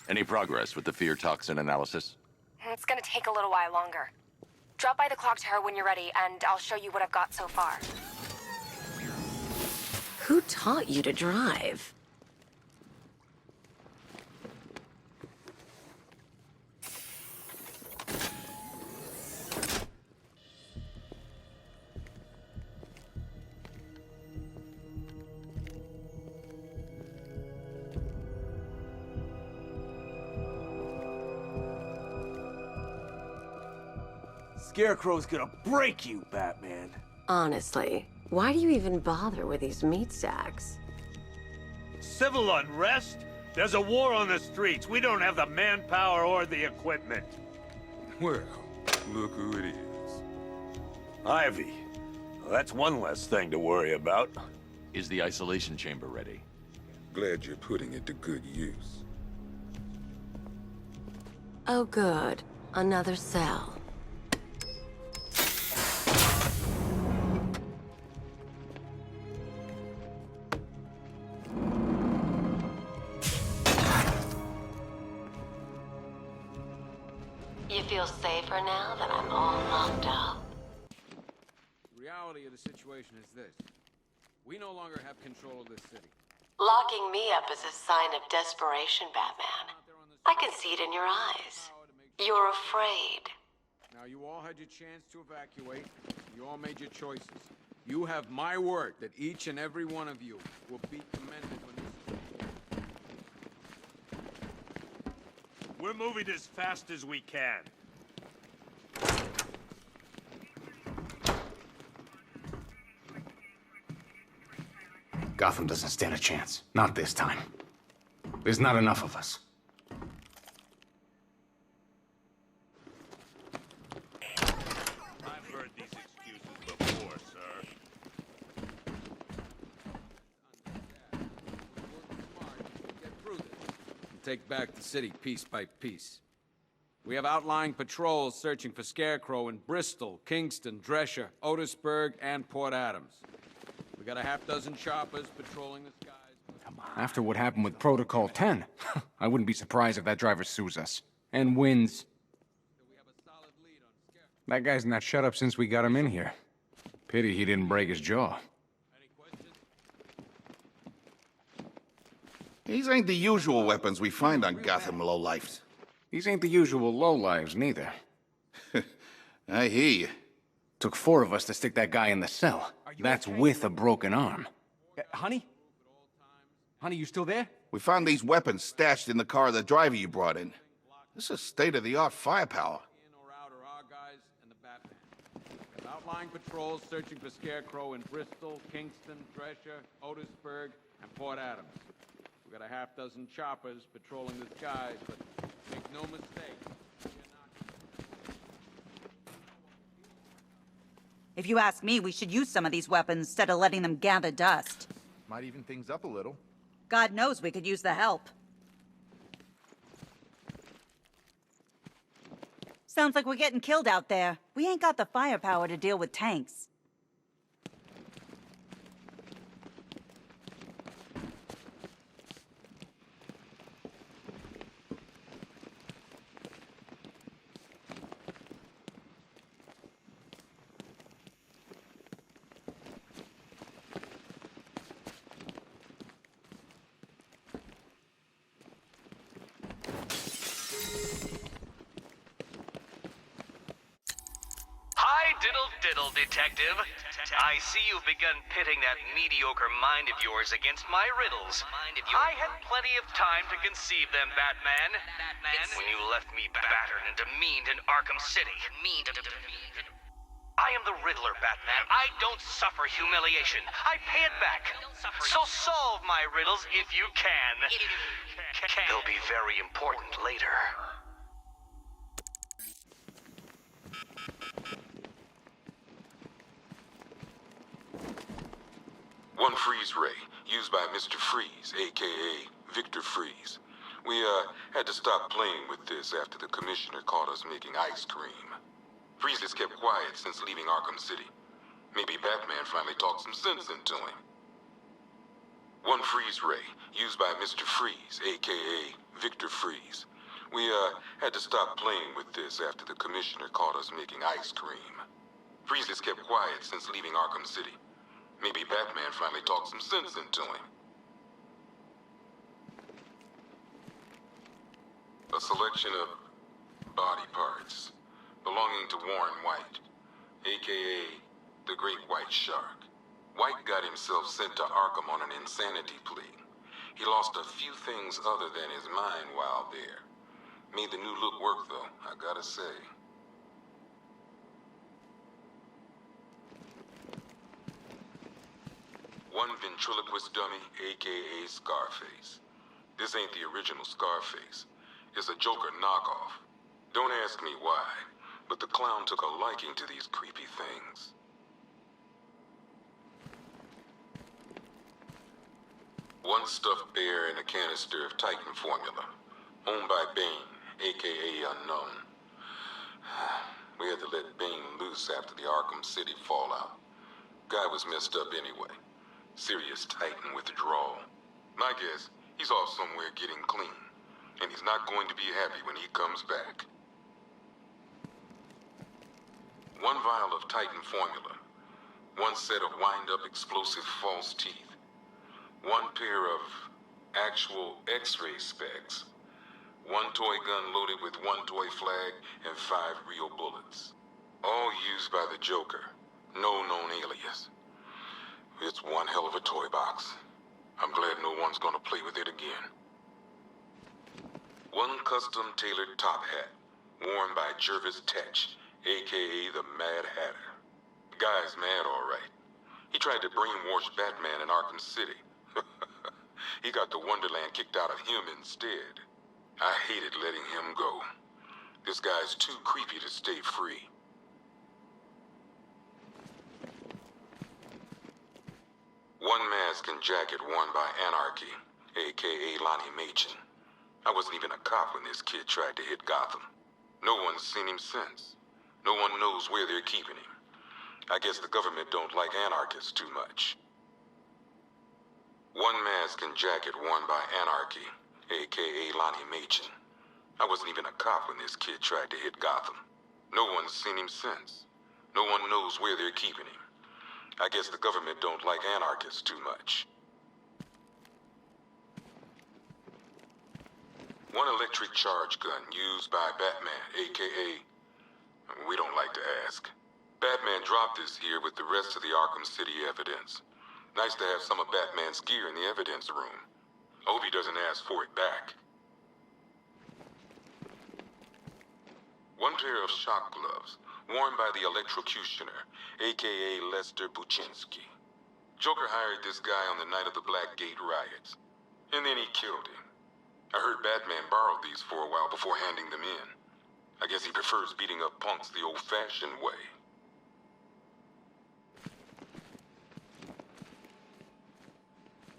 Any progress with the fear toxin analysis? It's gonna take a little while longer. Drop by the clock tower when you're ready, and I'll show you what I've got so far. Who taught you to drive? Scarecrow's gonna break you, Batman. Honestly, why do you even bother with these meat sacks? Civil unrest? There's a war on the streets. We don't have the manpower or the equipment. Well, look who it is. Ivy. Well, that's one less thing to worry about. Is the isolation chamber ready? Glad you're putting it to good use. Oh good, another cell. You feel safer now that I'm all locked up? The reality of the situation is this. We no longer have control of this city. Locking me up is a sign of desperation, Batman. I can see it in your eyes. You're afraid. Now, you all had your chance to evacuate. You all made your choices. You have my word that each and every one of you will be commended when this is... We're moving as fast as we can. Gotham doesn't stand a chance. Not this time. There's not enough of us. I've heard these excuses before, sir. Get through this and take back the city piece by piece. We have outlying patrols searching for Scarecrow in Bristol, Kingston, Drescher, Otisburg, and Port Adams. We got a half-dozen choppers patrolling the skies. After what happened with Protocol 10, I wouldn't be surprised if that driver sues us. And wins. We have a solid lead on Scarecrow. That guy's not shut up since we got him in here. Pity he didn't break his jaw. Any questions? These ain't the usual weapons we find on Gotham lowlifes. These ain't the usual lowlives, neither. I hear you. Took 4 of us to stick that guy in the cell. That's with a broken arm. Honey? Honey, you still there? We found these weapons stashed in the car of the driver you brought in. This is state-of-the-art firepower. In or out are our guys and the Batman. We have outlying patrols searching for Scarecrow in Bristol, Kingston, Drescher, Otisburg, and Port Adams. We got a half-dozen choppers patrolling the skies, but make no mistake, we're not... If you ask me, we should use some of these weapons instead of letting them gather dust. Might even things up a little. God knows we could use the help. Sounds like we're getting killed out there. We ain't got the firepower to deal with tanks. Diddle, detective. I see you've begun pitting that mediocre mind of yours against my riddles. I had plenty of time to conceive them, Batman. When you left me battered and demeaned in Arkham City. I am the Riddler, Batman. I don't suffer humiliation. I pay it back. So solve my riddles if you can. They'll be very important later. One freeze ray, used by Mr. Freeze, a.k.a. Victor Freeze. We, had to stop playing with this after the commissioner caught us making ice cream. Freeze has kept quiet since leaving Arkham City. Maybe Batman finally talked some sense into him. One freeze ray, used by Mr. Freeze, a.k.a. Victor Freeze. We, had to stop playing with this after the commissioner caught us making ice cream. Freeze has kept quiet since leaving Arkham City. Maybe Batman finally talked some sense into him. A selection of body parts belonging to Warren White, aka the Great White Shark. White got himself sent to Arkham on an insanity plea. He lost a few things other than his mind while there. Made the new look work, though, I gotta say. One ventriloquist dummy, aka Scarface. This ain't the original Scarface. It's a Joker knockoff. Don't ask me why, but the clown took a liking to these creepy things. One stuffed bear in a canister of Titan formula, owned by Bane, aka Unknown. We had to let Bane loose after the Arkham City fallout. Guy was messed up anyway. Serious Titan withdrawal. My guess, he's off somewhere getting clean, and he's not going to be happy when he comes back. One vial of Titan formula, one set of wind-up explosive false teeth, one pair of actual X-ray specs, one toy gun loaded with one toy flag, and 5 real bullets. All used by the Joker. No known alias. It's one hell of a toy box. I'm glad no one's gonna play with it again. One custom-tailored top hat, worn by Jervis Tetch, aka the Mad Hatter. The guy's mad, all right. He tried to brainwash Batman in Arkham City. He got the Wonderland kicked out of him instead. I hated letting him go. This guy's too creepy to stay free. One mask and jacket worn by Anarchy, aka Lonnie Machin. I wasn't even a cop when this kid tried to hit Gotham. No one's seen him since. No one knows where they're keeping him. I guess the government don't like anarchists too much. One mask and jacket worn by Anarchy, aka Lonnie Machin. I wasn't even a cop when this kid tried to hit Gotham. No one's seen him since. No one knows where they're keeping him. I guess the government don't like anarchists too much. One electric charge gun used by Batman, aka... we don't like to ask. Batman dropped this here with the rest of the Arkham City evidence. Nice to have some of Batman's gear in the evidence room. I hope he doesn't ask for it back. One pair of shock gloves, worn by the electrocutioner, aka Lester Buczynski. Joker hired this guy on the night of the Blackgate riots, and then he killed him. I heard Batman borrowed these for a while before handing them in. I guess he prefers beating up punks the old-fashioned way.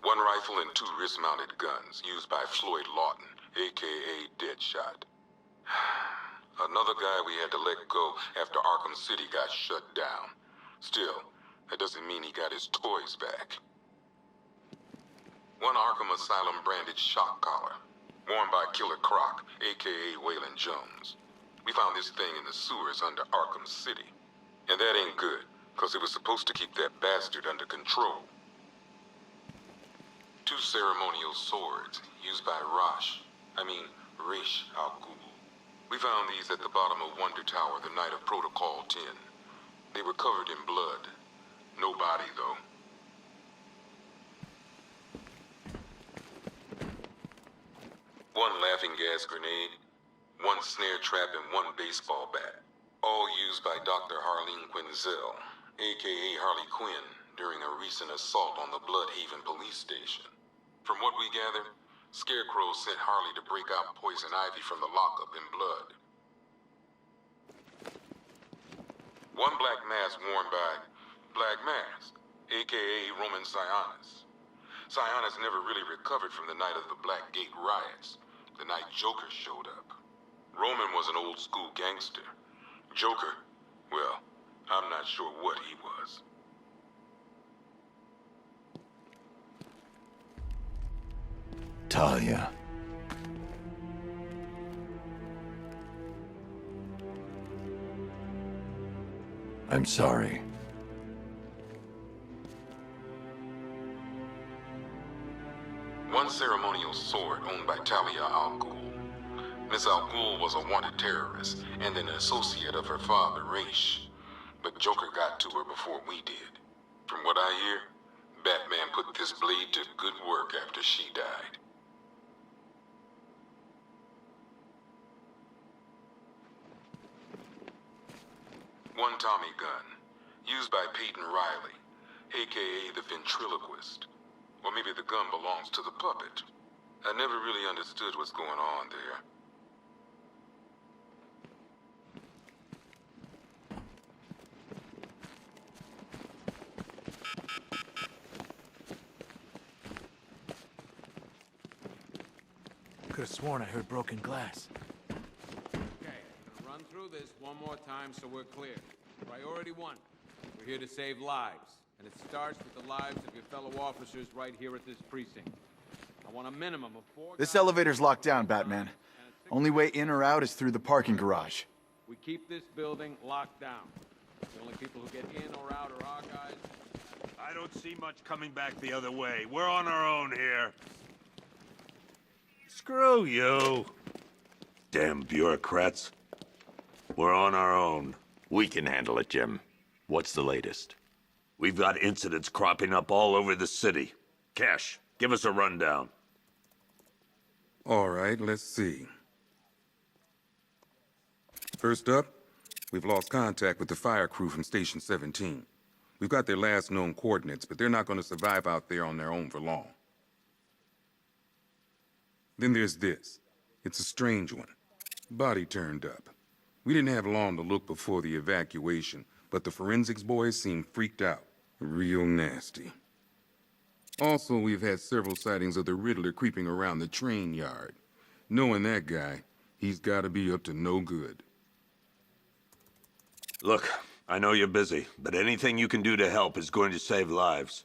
One rifle and 2 wrist-mounted guns used by Floyd Lawton, aka Deadshot. Another guy we had to let go after Arkham City got shut down. Still, that doesn't mean he got his toys back. One Arkham Asylum branded shock collar, worn by Killer Croc, aka Waylon Jones. We found this thing in the sewers under Arkham City. And that ain't good, because it was supposed to keep that bastard under control. 2 ceremonial swords, used by Ra's al Ghul. We found these at the bottom of Wonder Tower the night of Protocol 10. They were covered in blood. No body, though. One laughing gas grenade, 1 snare trap, and 1 baseball bat. All used by Dr. Harleen Quinzel, aka Harley Quinn, during a recent assault on the Bloodhaven police station. From what we gather, Scarecrow sent Harley to break out Poison Ivy from the lockup in blood. One black mask worn by Black Mask, aka Roman Sionis. Sionis never really recovered from the night of the Blackgate riots, the night Joker showed up. Roman was an old-school gangster. Joker, well, I'm not sure what he was. Talia. I'm sorry. One ceremonial sword owned by Talia Al Ghul. Miss Al Ghul was a wanted terrorist and an associate of her father, Raish. But Joker got to her before we did. From what I hear, Batman put this blade to good work after she died. One Tommy gun, used by Peyton Riley, aka the ventriloquist. Or maybe the gun belongs to the puppet. I never really understood what's going on there. Could have sworn I heard broken glass. Okay, I'm gonna run through this one more time so we're clear. Priority 1, we're here to save lives. And it starts with the lives of your fellow officers right here at this precinct. I want a minimum of 4 This guys- elevator's locked down, Batman. Only way in or out is through the parking garage. We keep this building locked down. The only people who get in or out are our guys. I don't see much coming back the other way. We're on our own here. Screw you. Damn bureaucrats. We're on our own. We can handle it, Jim. What's the latest? We've got incidents cropping up all over the city. Cash, give us a rundown. All right, let's see. First up, we've lost contact with the fire crew from Station 17. We've got their last known coordinates, but they're not going to survive out there on their own for long. Then there's this. It's a strange one. Body turned up. We didn't have long to look before the evacuation, but the forensics boys seem freaked out. Real nasty. Also, we've had several sightings of the Riddler creeping around the train yard. Knowing that guy, he's gotta be up to no good. Look, I know you're busy, but anything you can do to help is going to save lives.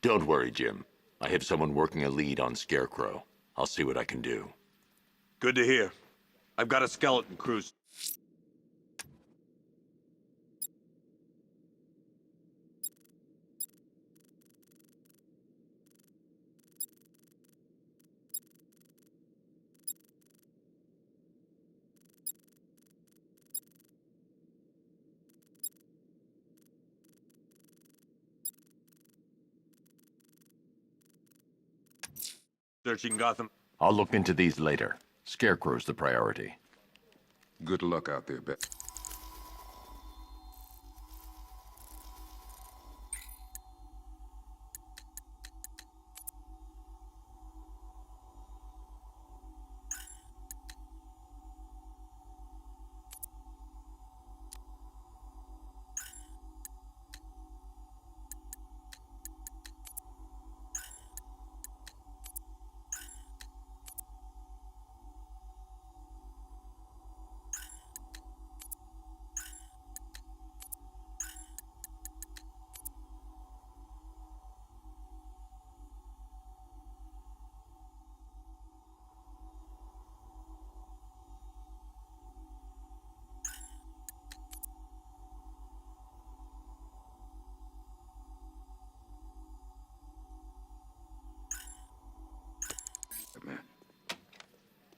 Don't worry, Jim. I have someone working a lead on Scarecrow. I'll see what I can do. Good to hear. I've got a skeleton crew. Searching Gotham. I'll look into these later. Scarecrow's the priority. Good luck out there, Bet.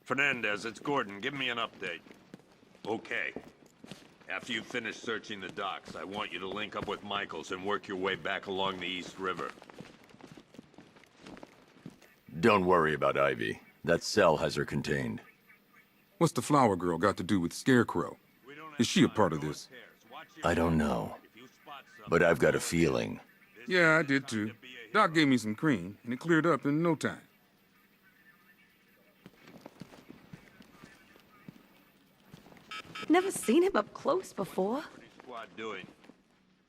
Fernandez, it's Gordon. Give me an update. Okay. After you finish searching the docks, I want you to link up with Michaels and work your way back along the East River. Don't worry about Ivy. That cell has her contained. What's the flower girl got to do with Scarecrow? Is she a part of this? I don't know. But I've got a feeling. Yeah, I did too. Doc gave me some cream, and it cleared up in no time. Never seen him up close before. Squad doing?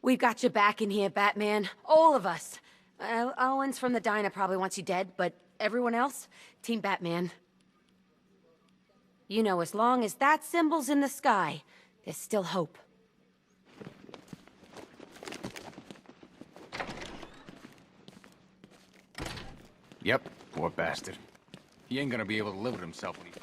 We've got your back in here, Batman. All of us. Owens from the diner probably wants you dead, but everyone else, Team Batman. You know, as long as that symbol's in the sky, there's still hope. Yep, poor bastard. He ain't gonna be able to live with himself when he...